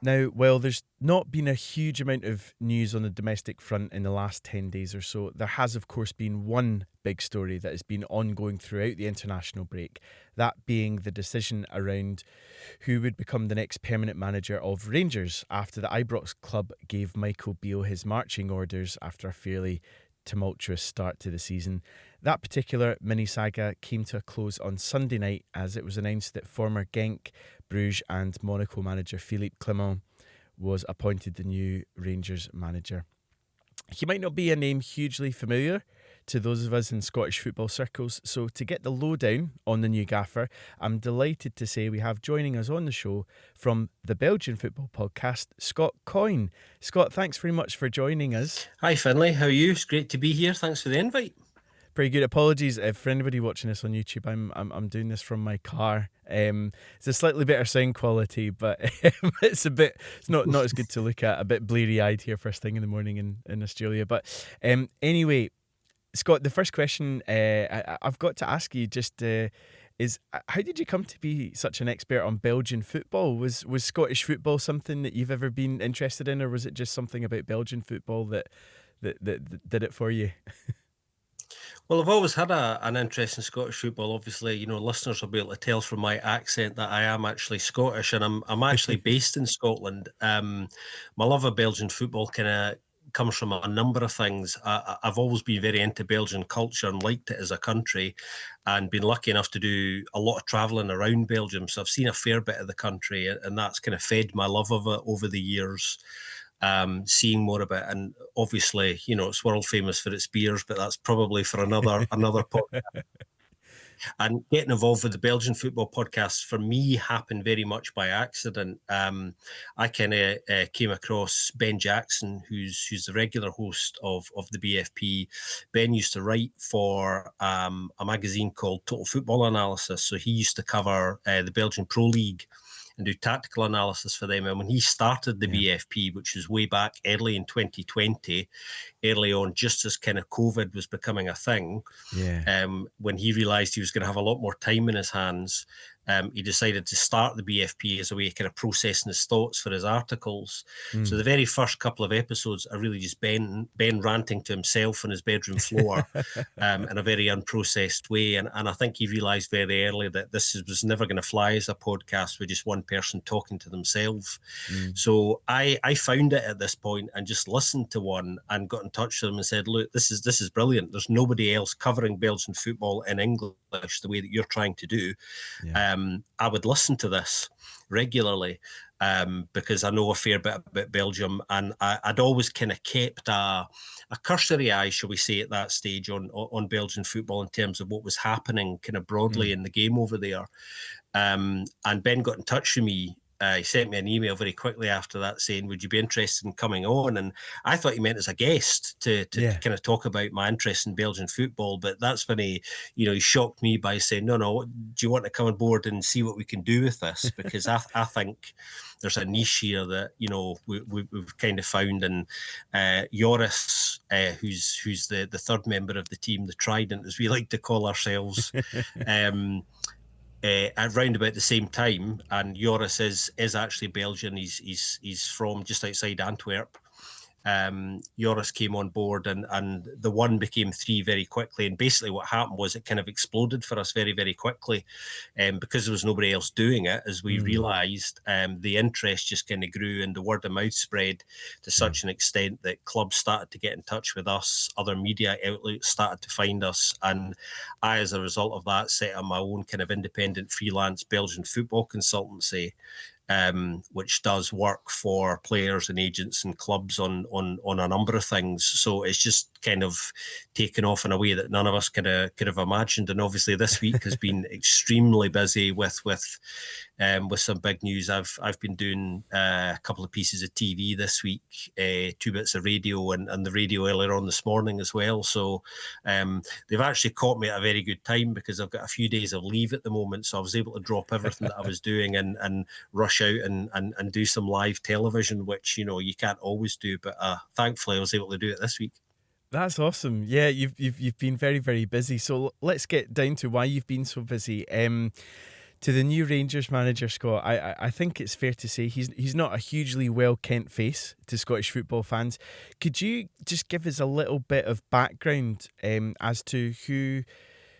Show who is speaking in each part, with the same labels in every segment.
Speaker 1: Now, while there's not been a huge amount of news on the domestic front in the last 10 days or so, there has, of course, been one big story that has been ongoing throughout the international break, that being the decision around who would become the next permanent manager of Rangers after the Ibrox club gave Michael Beale his marching orders after a fairly tumultuous start to the season. That particular mini-saga came to a close on Sunday night as it was announced that former Genk, Bruges and Monaco manager Philippe Clement was appointed the new Rangers manager. He might not be a name hugely familiar to those of us in Scottish football circles, so to get the lowdown on the new gaffer, I'm delighted to say we have joining us on the show from the Belgian Football Podcast, Scott Coyne. Scott, thanks very much for joining us.
Speaker 2: Hi Finlay, how are you? It's great to be here. Thanks for the invite.
Speaker 1: Pretty good. Apologies for anybody watching this on YouTube. I'm doing this from my car. It's a slightly better sound quality, but it's not as good to look at. A bit bleary eyed here first thing in the morning in Australia. But anyway, Scott, the first question I've got to ask you is how did you come to be such an expert on Belgian football? Was Scottish football something that you've ever been interested in, or was it just something about Belgian football that did it for you?
Speaker 2: Well, I've always had an interest in Scottish football. Obviously, listeners will be able to tell from my accent that I am actually Scottish, and I'm actually based in Scotland. My love of Belgian football kind of comes from a number of things. I've always been very into Belgian culture and liked it as a country, and been lucky enough to do a lot of travelling around Belgium. So I've seen a fair bit of the country, and that's kind of fed my love of it over the years. Seeing more about it. And obviously, it's world famous for its beers, but that's probably for another podcast. And getting involved with the Belgian Football Podcast for me happened very much by accident. I kind of came across Ben Jackson, who's the regular host of the BFP. Ben used to write for a magazine called Total Football Analysis, so he used to cover the Belgian Pro League and do tactical analysis for them. And when he started the BFP, which was way back early in 2020, early on, just as kind of COVID was becoming a thing, when he realised he was going to have a lot more time in his hands, he decided to start the BFP as a way of kind of processing his thoughts for his articles. So the very first couple of episodes are really just Ben ranting to himself on his bedroom floor in a very unprocessed way. And I think he realised very early that this was never going to fly as a podcast with just one person talking to themselves. So I found it at this point and just listened to one and got in touch with them and said, look, this is brilliant. There's nobody else covering Belgian football in English the way that you're trying to do. I would listen to this regularly because I know a fair bit about Belgium, and I'd always kind of kept a cursory eye, shall we say, at that stage on Belgian football in terms of what was happening kind of broadly in the game over there. And Ben got in touch with me. He sent me an email very quickly after that saying, would you be interested in coming on? And I thought he meant as a guest to kind of talk about my interest in Belgian football. But that's when he shocked me by saying, no, do you want to come on board and see what we can do with this? Because I think there's a niche here that, we've kind of found. And Joris, who's the third member of the team, the Trident, as we like to call ourselves, around about the same time, and Joris is actually Belgian. He's from just outside Antwerp. Joris came on board and the one became three very quickly. And basically what happened was it kind of exploded for us very, very quickly because there was nobody else doing it. As we realised, the interest just kind of grew and the word of mouth spread to such an extent that clubs started to get in touch with us, other media outlets started to find us, and I, as a result of that, set up my own kind of independent freelance Belgian football consultancy, which does work for players and agents and clubs on a number of things. So it's just kind of taken off in a way that none of us could have imagined. And obviously this week has been extremely busy with some big news. I've been doing a couple of pieces of TV this week, 2 bits of radio and the radio earlier on this morning as well. So they've actually caught me at a very good time because I've got a few days of leave at the moment. So I was able to drop everything that I was doing and rush out and do some live television, which, you can't always do. But thankfully I was able to do it this week.
Speaker 1: That's awesome. Yeah, you've been very, very busy. So let's get down to why you've been so busy. To the new Rangers manager, Scott, I think it's fair to say he's not a hugely well-kent face to Scottish football fans. Could you just give us a little bit of background as to who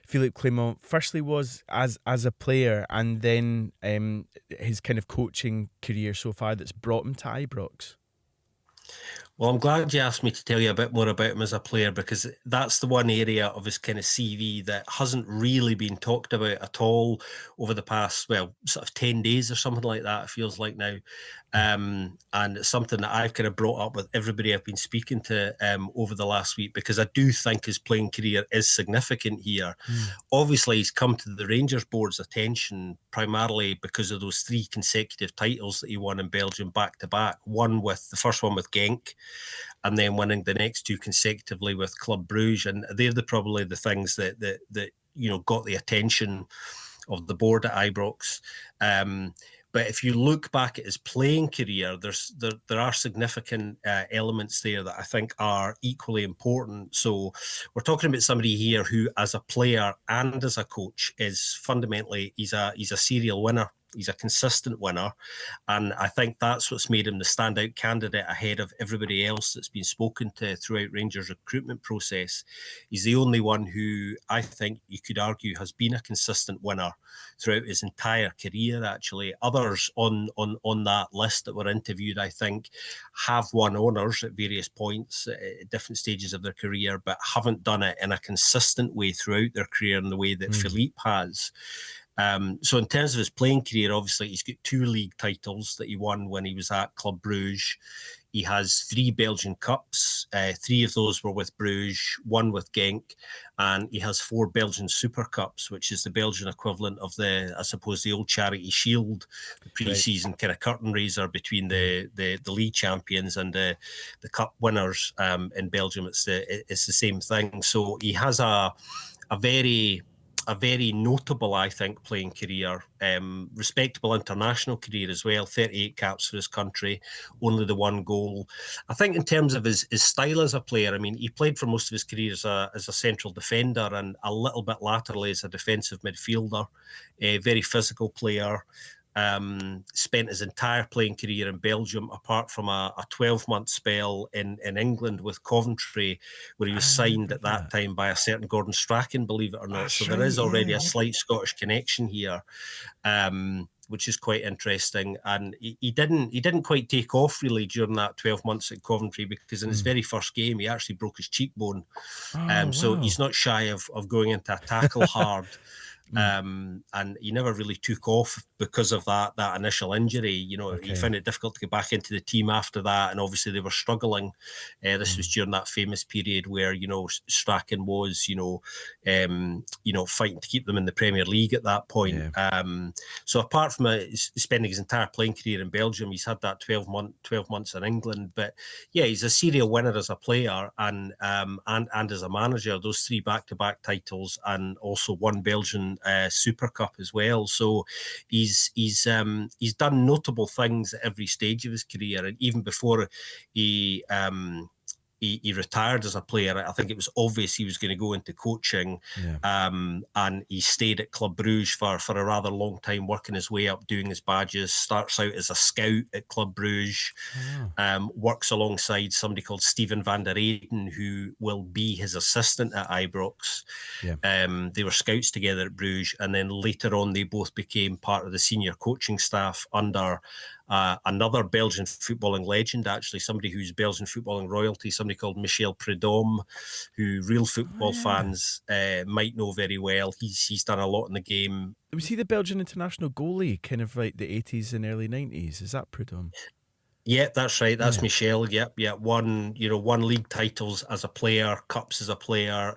Speaker 1: Philippe Clement firstly was as a player, and then his kind of coaching career so far that's brought him to Ibrox?
Speaker 2: Well, I'm glad you asked me to tell you a bit more about him as a player, because that's the one area of his kind of CV that hasn't really been talked about at all over the past, well, sort of 10 days or something like that, it feels like now. And it's something that I've kind of brought up with everybody I've been speaking to over the last week, because I do think his playing career is significant here. Obviously, he's come to the Rangers board's attention primarily because of those 3 consecutive titles that he won in Belgium back to back. The first one with Genk, and then winning the next 2 consecutively with Club Brugge, and they're probably the things that got the attention of the board at Ibrox. But if you look back at his playing career, there are significant elements there that I think are equally important. So we're talking about somebody here who, as a player and as a coach, is fundamentally he's a serial winner. He's a consistent winner, and I think that's what's made him the standout candidate ahead of everybody else that's been spoken to throughout Rangers' recruitment process. He's the only one who I think you could argue has been a consistent winner throughout his entire career, actually. Others on that list that were interviewed, I think, have won honours at various points at different stages of their career, but haven't done it in a consistent way throughout their career in the way that Philippe has. So in terms of his playing career, obviously he's got 2 league titles that he won when he was at Club Brugge. He has 3 Belgian Cups. 3 of those were with Bruges, 1 with Genk, and he has 4 Belgian Super Cups, which is the Belgian equivalent of the old Charity Shield, the pre-season kind of curtain raiser between the league champions and the cup winners in Belgium. It's the same thing. So he has a very notable, I think, playing career, respectable international career as well, 38 caps for his country, only the 1 goal. I think in terms of his style as a player, I mean, he played for most of his career as a central defender and a little bit laterally as a defensive midfielder, a very physical player. Spent his entire playing career in Belgium, apart from a 12-month spell in England with Coventry, where he was signed at that time by a certain Gordon Strachan, believe it or not. So there is already a slight Scottish connection here, which is quite interesting. And he didn't quite take off really during that 12 months at Coventry, because in his very first game he actually broke his cheekbone. So he's not shy of going into a tackle hard. And he never really took off because of that initial injury. He found it difficult to get back into the team after that, and obviously they were struggling. This was during that famous period where Strachan was fighting to keep them in the Premier League at that point. So apart from spending his entire playing career in Belgium, he's had that 12 months in England. But yeah, he's a serial winner as a player and as a manager. Those 3 back-to-back titles, and also 1 Belgian Super Cup as well. So he's done notable things at every stage of his career, and even before he retired as a player, I think it was obvious he was going to go into coaching. And he stayed at Club Brugge for a rather long time, working his way up, doing his badges. Starts out as a scout at Club Brugge, works alongside somebody called Steven van der Eyden, who will be his assistant at Ibrox. They were scouts together at Bruges, and then later on they both became part of the senior coaching staff under another Belgian footballing legend, actually, somebody who's Belgian footballing royalty, somebody called Michael Beale, who real football fans might know very well. He's done a lot in the game.
Speaker 1: Was he the Belgian international goalie, kind of like the 80s and early 90s? Is that Prudhomme?
Speaker 2: Yeah, that's right. That's Michel. Yep. Won league titles as a player, cups as a player.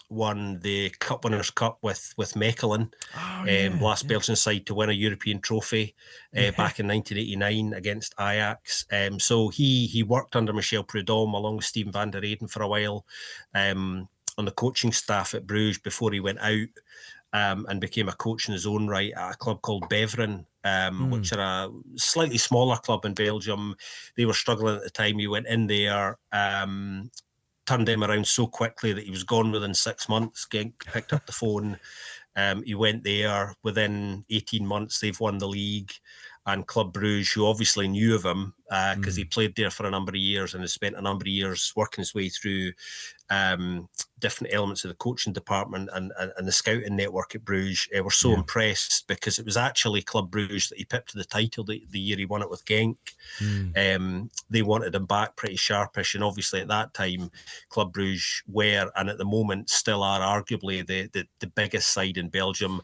Speaker 2: Won the Cup Winners' Cup with Mechelen, last Belgian side to win a European trophy back in 1989 against Ajax. So he worked under Michael Prudhomme along with Steven van der Eyden for a while on the coaching staff at Bruges before he went out. And became a coach in his own right at a club called Beveren, which are a slightly smaller club in Belgium. They were struggling at the time. He went in there, turned him around so quickly that he was gone within 6 months. Genk picked up the phone. He went there. Within 18 months, they've won the league. And Club Brugge, who obviously knew of him because he played there for a number of years and has spent a number of years working his way through different elements of the coaching department and the scouting network at Bruges, were so impressed because it was actually Club Brugge that he pipped to the title the year he won it with Genk. They wanted him back pretty sharpish, and obviously at that time Club Brugge were, and at the moment still are, arguably the biggest side in Belgium.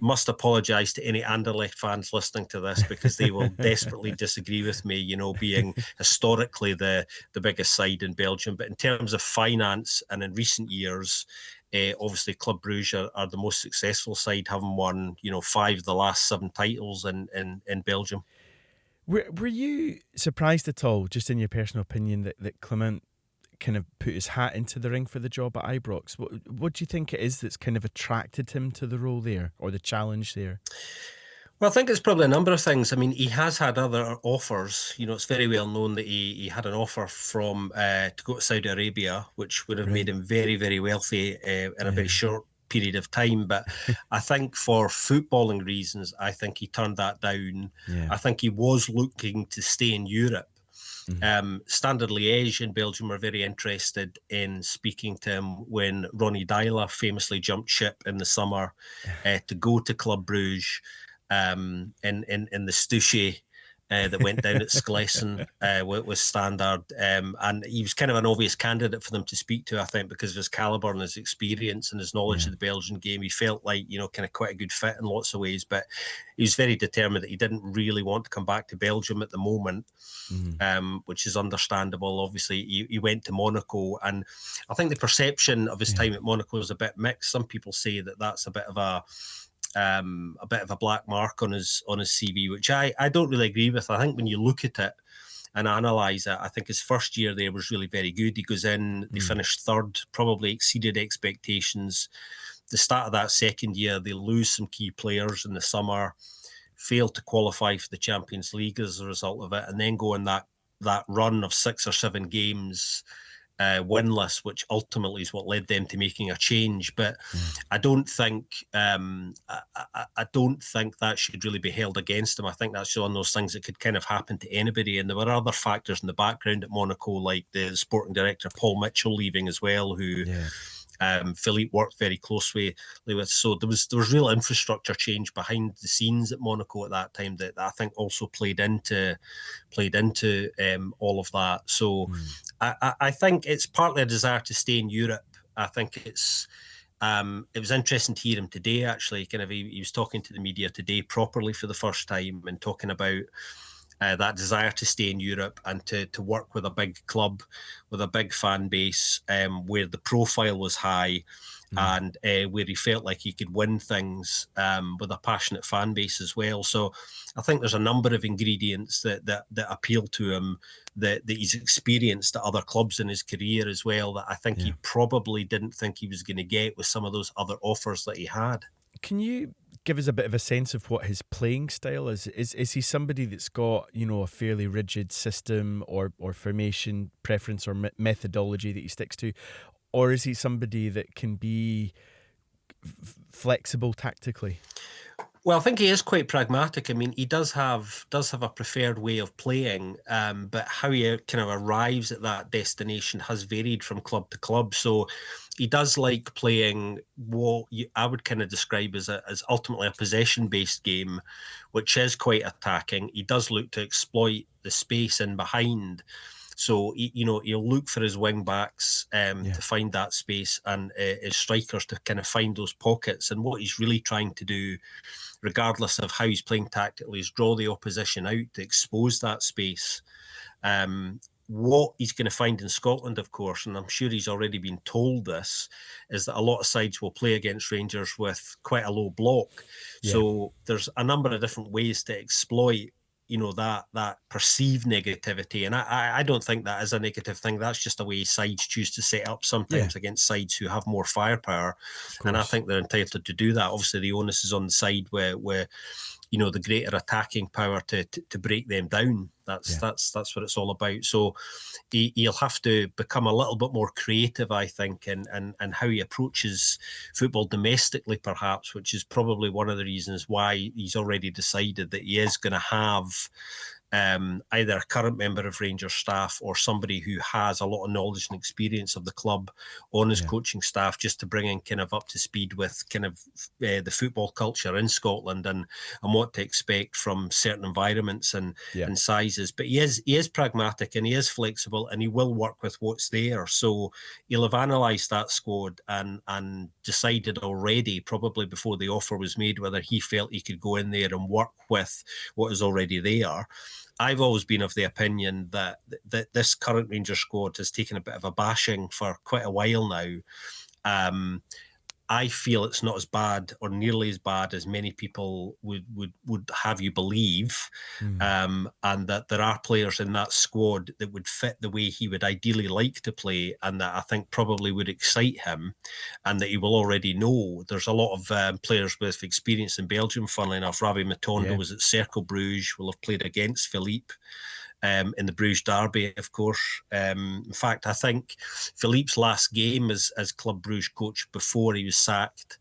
Speaker 2: Must apologise to any Anderlecht fans listening to this because they will desperately disagree with me, you know, being historically the biggest side in Belgium. But in terms of finance and in recent years, obviously Club Brugge are the most successful side, having won, you know, 5 of the last 7 titles in Belgium.
Speaker 1: Were you surprised at all, just in your personal opinion, that Clement kind of put his hat into the ring for the job at Ibrox? What do you think it is that's kind of attracted him to the role there, or the challenge there?
Speaker 2: Well, I think it's probably a number of things. I mean, he has had other offers. You know, it's very well known that he had an offer from to go to Saudi Arabia, which would have made him very, very wealthy in a very short period of time. But I think for footballing reasons, I think he turned that down. I think he was looking to stay in Europe. Standard Liège in Belgium are very interested in speaking to him when Ronnie Dyler famously jumped ship in the summer to go to Club Brugge. In the Stoushe that went down at Sclesson with Standard, and he was kind of an obvious candidate for them to speak to, I think, because of his calibre and his experience and his knowledge of the Belgian game. He felt like, you know, kind of quite a good fit in lots of ways, but he was very determined that he didn't really want to come back to Belgium at the moment, which is understandable. Obviously, he went to Monaco, and I think the perception of his time at Monaco is a bit mixed. Some people say that that's a bit of a black mark on his CV, which I don't really agree with. I think when you look at it and analyse it, I think his first year there was really very good. He goes in, they finished third, probably exceeded expectations. The start of that second year, they lose some key players in the summer, fail to qualify for the Champions League as a result of it, and then go on that run of 6 or 7 games winless, which ultimately is what led them to making a change. But I don't think I don't think that should really be held against him. I think that's one of those things that could kind of happen to anybody. And there were other factors in the background at Monaco, like the sporting director Paul Mitchell leaving as well, who Philippe worked very closely with. So there was real infrastructure change behind the scenes at Monaco at that time that I think also played into all of that. So I think it's partly a desire to stay in Europe. I think it was interesting to hear him today, actually. Kind of, he was talking to the media today properly for the first time and talking about that desire to stay in Europe and to work with a big club, with a big fan base, where the profile was high and where he felt like he could win things with a passionate fan base as well. So I think there's a number of ingredients that appeal to him, that he's experienced at other clubs in his career as well, that I think he probably didn't think he was going to get with some of those other offers that he had.
Speaker 1: Can you give us a bit of a sense of what his playing style is? Is he somebody that's got, you know, a fairly rigid system or formation preference or methodology that he sticks to? Or is he somebody that can be flexible tactically?
Speaker 2: Well, I think he is quite pragmatic. I mean, he does have a preferred way of playing, but how he kind of arrives at that destination has varied from club to club. So he does like playing what I would kind of describe as ultimately a possession-based game, which is quite attacking. He does look to exploit the space in behind. So, he'll look for his wing backs to find that space, and his strikers to kind of find those pockets. And what he's really trying to do, regardless of how he's playing tactically, is draw the opposition out to expose that space. What he's going to find in Scotland, of course, and I'm sure he's already been told this, is that a lot of sides will play against Rangers with quite a low block. Yeah. So there's a number of different ways to exploit that perceived negativity. And I don't think that is a negative thing. That's just the way sides choose to set up sometimes against sides who have more firepower. And I think they're entitled to do that. Obviously, the onus is on the side where the greater attacking power to break them down.
Speaker 1: Yeah.
Speaker 2: That's what it's all about. So he'll have to become a little bit more creative, I think, and how he approaches football domestically, perhaps, which is probably one of the reasons why he's already decided that he is going to have either a current member of Rangers staff or somebody who has a lot of knowledge and experience of the club on his
Speaker 1: Yeah.
Speaker 2: coaching staff, just to bring in kind of up to speed with kind of the football culture in Scotland and what to expect from certain environments and
Speaker 1: Yeah.
Speaker 2: sizes. But he is pragmatic and he is flexible and he will work with what's there. So he'll have analysed that squad and decided already, probably before the offer was made, whether he felt he could go in there and work with what is already there. I've always been of the opinion that this current Rangers squad has taken a bit of a bashing for quite a while now. I feel it's not as bad or nearly as bad as many people would have you believe, and that there are players in that squad that would fit the way he would ideally like to play, and that I think probably would excite him, and that he will already know. There's a lot of players with experience in Belgium, funnily enough. Rabbi Matondo
Speaker 1: Yeah.
Speaker 2: was at Cercle Bruges, will have played against Philippe. In the Bruges derby, of course. In fact, I think Philippe's last game as Club Bruges coach before he was sacked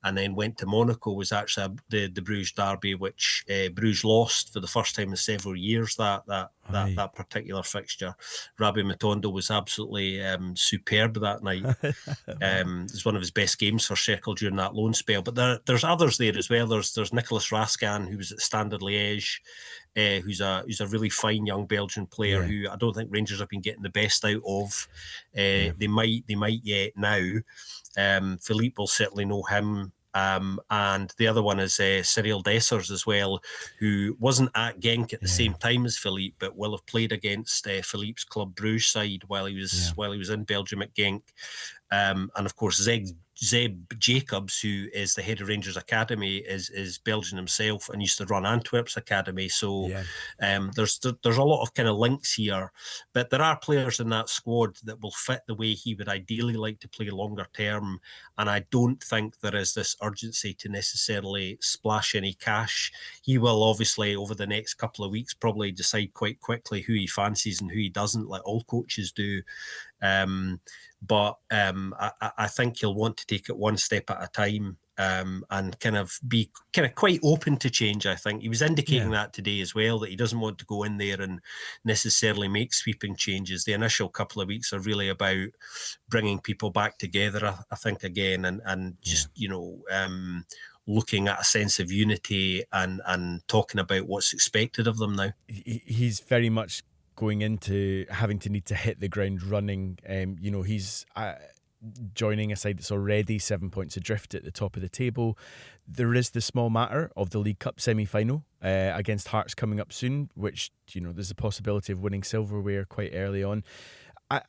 Speaker 2: and then went to Monaco was actually the Bruges derby, which Bruges lost for the first time in several years, that particular fixture. Rabbi Matondo was absolutely superb that night. It's one of his best games for Cercle during that loan spell. But there's others there as well. There's Nicolas Rascan, who was at Standard Liège, who's a really fine young Belgian player who I don't think Rangers have been getting the best out of. They might yet now. Philippe will certainly know him. And the other one is Cyril Dessers as well, who wasn't at Genk at the same time as Philippe, but will have played against Philippe's Club Bruges side while he was in Belgium at Genk. And of course, Zeb Jacobs, who is the head of Rangers Academy, is Belgian himself and used to run Antwerp's academy. So there's a lot of kind of links here, but there are players in that squad that will fit the way he would ideally like to play longer term. And I don't think there is this urgency to necessarily splash any cash. He will obviously over the next couple of weeks probably decide quite quickly who he fancies and who he doesn't, like all coaches do. But I think he'll want to take it one step at a time and kind of be kind of quite open to change. I think he was indicating that today as well, that he doesn't want to go in there and necessarily make sweeping changes. The initial couple of weeks are really about bringing people back together, I think, again, and just, looking at a sense of unity and talking about what's expected of them now.
Speaker 1: He's very much going into having to need to hit the ground running. He's joining a side that's already 7 points adrift at the top of the table. There is the small matter of the League Cup semi-final against Hearts coming up soon, which, there's a possibility of winning silverware quite early on.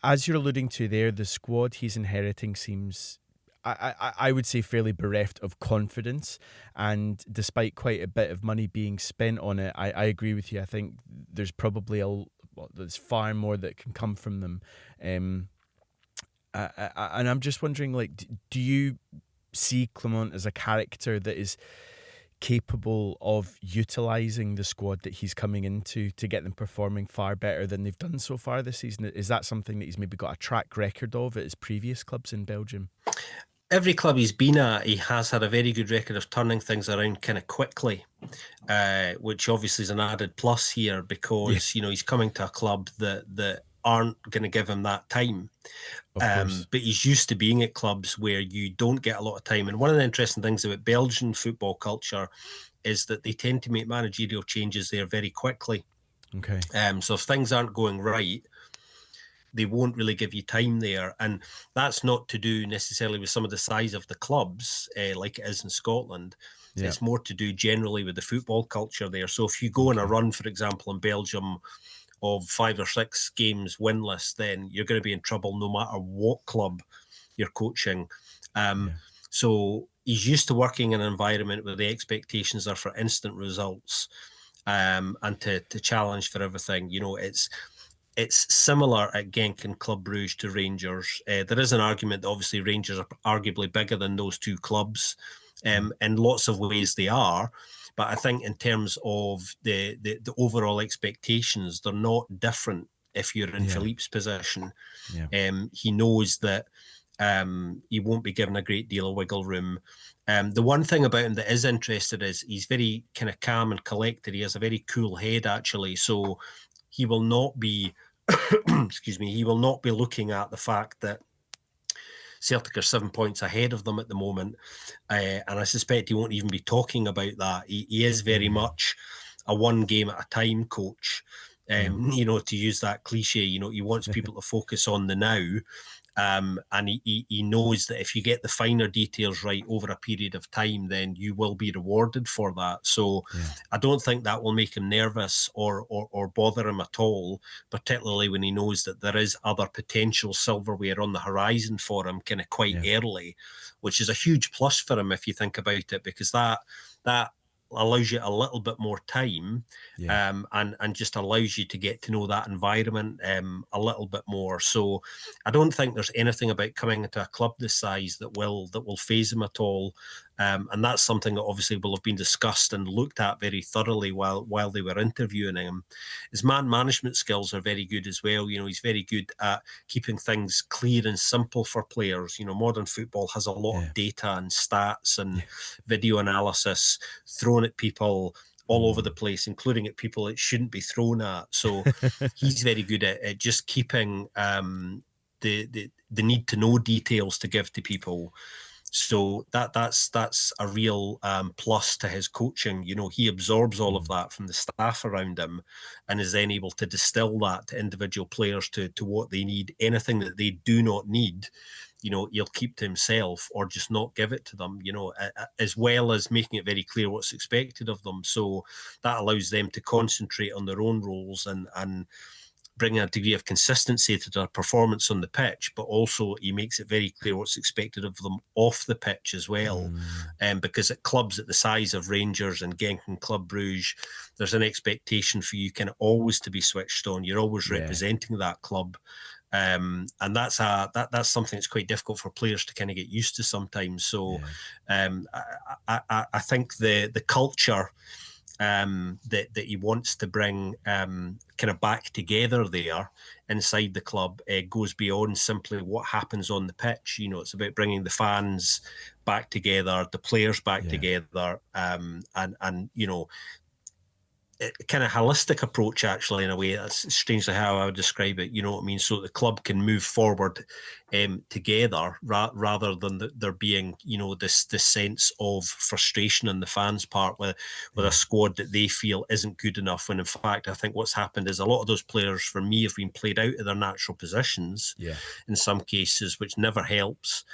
Speaker 1: As you're alluding to there, the squad he's inheriting seems, I would say, fairly bereft of confidence, and despite quite a bit of money being spent on it, I agree with you. I think there's probably there's far more that can come from them, and I'm just wondering, do you see Clement as a character that is capable of utilising the squad that he's coming into to get them performing far better than they've done so far this season? Is that something that he's maybe got a track record of at his previous clubs in Belgium?
Speaker 2: Every club he's been at, he has had a very good record of turning things around kind of quickly, which obviously is an added plus here because, he's coming to a club that aren't going to give him that time. But he's used to being at clubs where you don't get a lot of time. And one of the interesting things about Belgian football culture is that they tend to make managerial changes there very quickly.
Speaker 1: Okay.
Speaker 2: So if things aren't going right, they won't really give you time there. And that's not to do necessarily with some of the size of the clubs, like it is in Scotland. Yeah. It's more to do generally with the football culture there. So if you go on a run, for example, in Belgium of 5 or 6 games winless, then you're going to be in trouble no matter what club you're coaching. So he's used to working in an environment where the expectations are for instant results and to challenge for everything. It's similar at Genk and Club Bruges to Rangers. There is an argument that obviously Rangers are arguably bigger than those two clubs. In lots of ways they are. But I think in terms of the overall expectations, they're not different if you're in Philippe's position.
Speaker 1: Yeah.
Speaker 2: He knows that he won't be given a great deal of wiggle room. The one thing about him that is interesting is he's very kind of calm and collected. He has a very cool head, actually. So he will not be, excuse me, he will not be looking at the fact that Celtic are 7 points ahead of them at the moment. And I suspect he won't even be talking about that. He is very much a one game at a time coach. You know, to use that cliche, you know, he wants people to focus on the now. And he knows that if you get the finer details right over a period of time, then you will be rewarded for that. So I don't think that will make him nervous or bother him at all, particularly when he knows that there is other potential silverware on the horizon for him kind of quite early, which is a huge plus for him if you think about it, because that allows you a little bit more time, and just allows you to get to know that environment a little bit more. So I don't think there's anything about coming into a club this size that will faze him at all. And that's something that obviously will have been discussed and looked at very thoroughly while they were interviewing him. His man management skills are very good as well. You know, he's very good at keeping things clear and simple for players. You know, modern football has a lot of data and stats and video analysis thrown at people all over the place, including at people it shouldn't be thrown at. So he's very good at just keeping the need to know details to give to people. So that's a real plus to his coaching. You know, he absorbs all of that from the staff around him and is then able to distill that to individual players to what they need. Anything that they do not need, you know, he'll keep to himself or just not give it to them, you know, as well as making it very clear what's expected of them. So that allows them to concentrate on their own roles and bring a degree of consistency to their performance on the pitch, but also he makes it very clear what's expected of them off the pitch as well. Because at clubs at the size of Rangers and Genk and Club Brugge, there's an expectation for you kind of always to be switched on. You're always representing that club. And that's something that's quite difficult for players to kind of get used to sometimes. So I think the culture that he wants to bring kind of back together there inside the club goes beyond simply what happens on the pitch. You know, it's about bringing the fans back together, the players back together, and you know, kind of holistic approach, actually, in a way. That's strangely how I would describe it. You know what I mean? So the club can move forward together rather than there being, you know, this sense of frustration on the fans' part with a squad that they feel isn't good enough. When in fact, I think what's happened is a lot of those players, for me, have been played out of their natural positions in some cases, which never helps.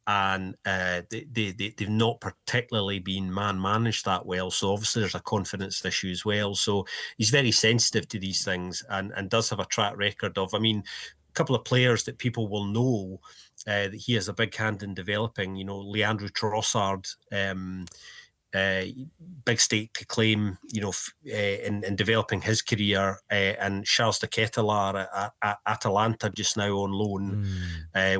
Speaker 2: And they've not particularly been man-managed that well. So obviously there's a confidence issue as well. So he's very sensitive to these things and does have a track record of, I mean, a couple of players that people will know that he has a big hand in developing. You know, Leandro Trossard, big stake to claim, you know, in developing his career, and Charles de Ketelaere at Atalanta just now on loan,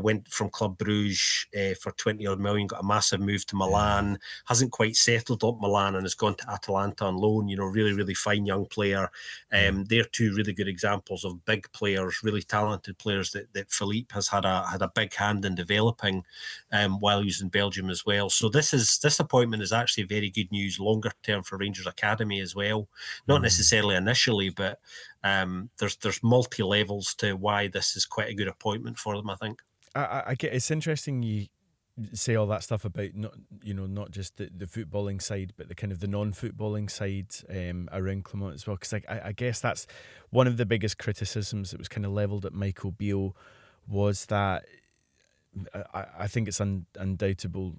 Speaker 2: went from Club Brugge for 20 odd million, got a massive move to Milan, hasn't quite settled up Milan and has gone to Atalanta on loan. You know, really, really fine young player. They're two really good examples of big players, really talented players that Philippe has had a big hand in developing while he was in Belgium as well. So this appointment is actually very good news longer term for Rangers Academy as well. Not necessarily initially, but there's multi levels to why this is quite a good appointment for them, I think.
Speaker 1: I get it's interesting you say all that stuff about not just the footballing side, but the kind of the non-footballing side around Clement as well, because I guess that's one of the biggest criticisms that was kind of levelled at Michael Beale, was that I think it's undoubtable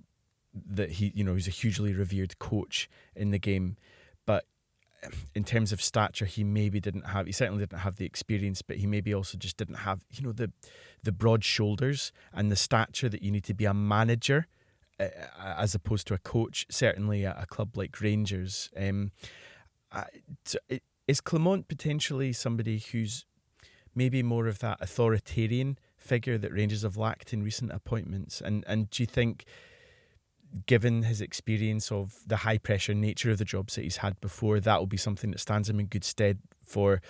Speaker 1: that he's a hugely revered coach in the game, but in terms of stature, he certainly didn't have the experience, but he maybe also just didn't have, the broad shoulders and the stature that you need to be a manager as opposed to a coach, certainly at a club like Rangers. Is Clement potentially somebody who's maybe more of that authoritarian figure that Rangers have lacked in recent appointments? And do you think given his experience of the high pressure nature of the jobs that he's had before, that will be something that stands him in good stead for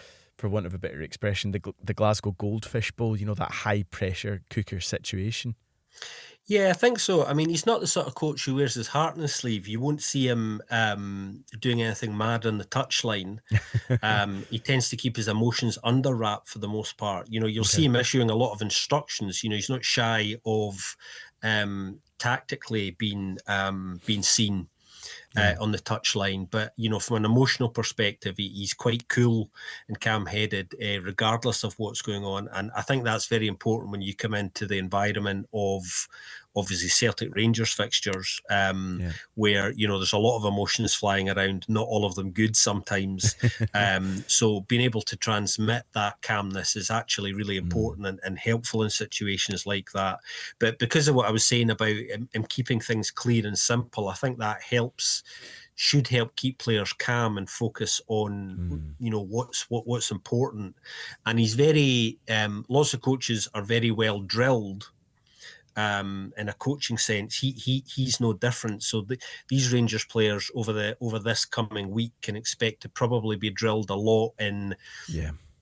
Speaker 1: want of a better expression, the Glasgow Goldfish Bowl, that high pressure cooker situation.
Speaker 2: Yeah, I think so. I mean, he's not the sort of coach who wears his heart on his sleeve. You won't see him doing anything mad on the touchline. He tends to keep his emotions under wrap for the most part. You'll
Speaker 1: Okay.
Speaker 2: see him issuing a lot of instructions. He's not shy of tactically being seen on the touchline. But, from an emotional perspective, he's quite cool and calm-headed, regardless of what's going on. And I think that's very important when you come into the environment of obviously Celtic Rangers fixtures, where, there's a lot of emotions flying around, not all of them good sometimes. So being able to transmit that calmness is actually really important and helpful in situations like that. But because of what I was saying about him keeping things clear and simple, I think that should help keep players calm and focus on what's important. And he's very lots of coaches are very well drilled in a coaching sense. He's no different. So these Rangers players over this coming week can expect to probably be drilled a lot in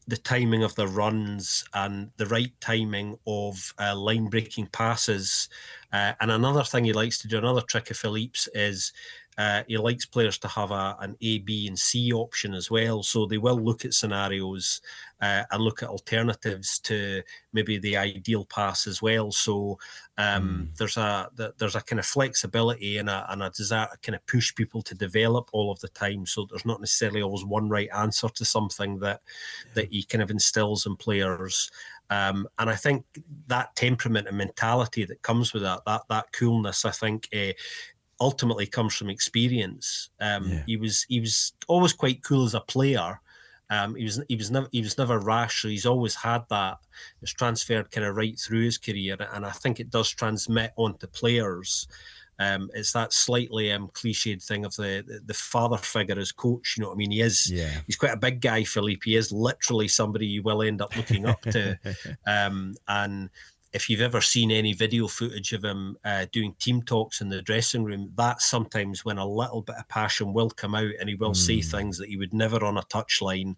Speaker 2: the timing of the runs and the right timing of line-breaking passes. And another thing he likes to do, another trick of Philippe's, is he likes players to have an A, B, and C option as well. So they will look at scenarios and look at alternatives to maybe the ideal pass as well. So there's a kind of flexibility and a desire to kind of push people to develop all of the time. So there's not necessarily always one right answer to something that he kind of instills in players. And I think that temperament and mentality that comes with that coolness, I think, ultimately comes from experience. He was always quite cool as a player. He was never rash, so he's always had that. It's transferred kind of right through his career, and I think it does transmit onto players. It's that slightly cliched thing of the father figure as coach. You know what I mean? He's quite a big guy, Philippe. He is literally somebody you will end up looking up to. And if you've ever seen any video footage of him doing team talks in the dressing room, that's sometimes when a little bit of passion will come out, and he will say things that he would never on a touchline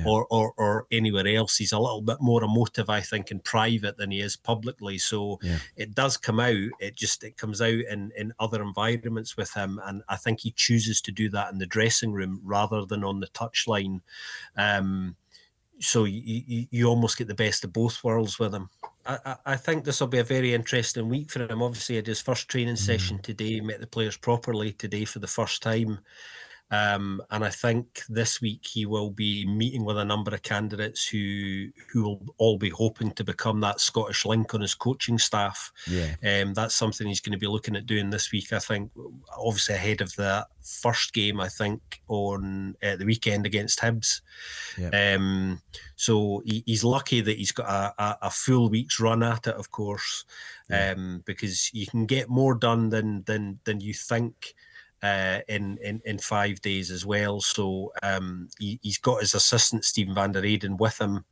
Speaker 2: or anywhere else. He's a little bit more emotive, I think, in private than he is publicly. So it does come out. It comes out in other environments with him, and I think he chooses to do that in the dressing room rather than on the touchline. So you almost get the best of both worlds with him. I think this will be a very interesting week for him. Obviously, he had his first training session today, met the players properly today for the first time. And I think this week he will be meeting with a number of candidates who will all be hoping to become that Scottish link on his coaching staff. That's something he's going to be looking at doing this week, I think, obviously ahead of the first game, I think, on the weekend against Hibs. So he's lucky that he's got a full week's run at it, of course, because you can get more done than you think in 5 days as well. So he's got his assistant Stephen van der Eyden with him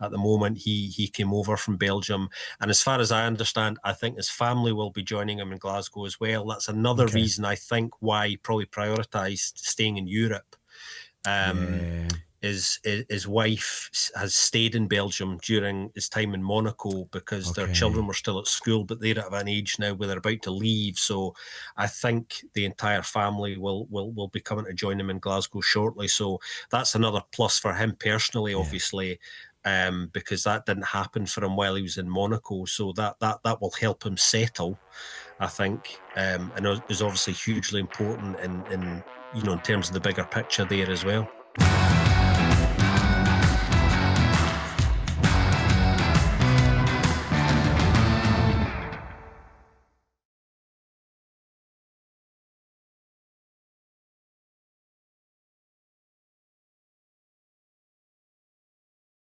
Speaker 2: at the moment. He came over from Belgium, and as far as I understand, I think his family will be joining him in Glasgow as well. That's another reason I think why he probably prioritised staying in Europe. His wife has stayed in Belgium during his time in Monaco because their children were still at school, but they're at an age now where they're about to leave. So I think the entire family will be coming to join him in Glasgow shortly. So that's another plus for him personally, obviously, because that didn't happen for him while he was in Monaco. So that will help him settle, I think, and is obviously hugely important in terms of the bigger picture there as well.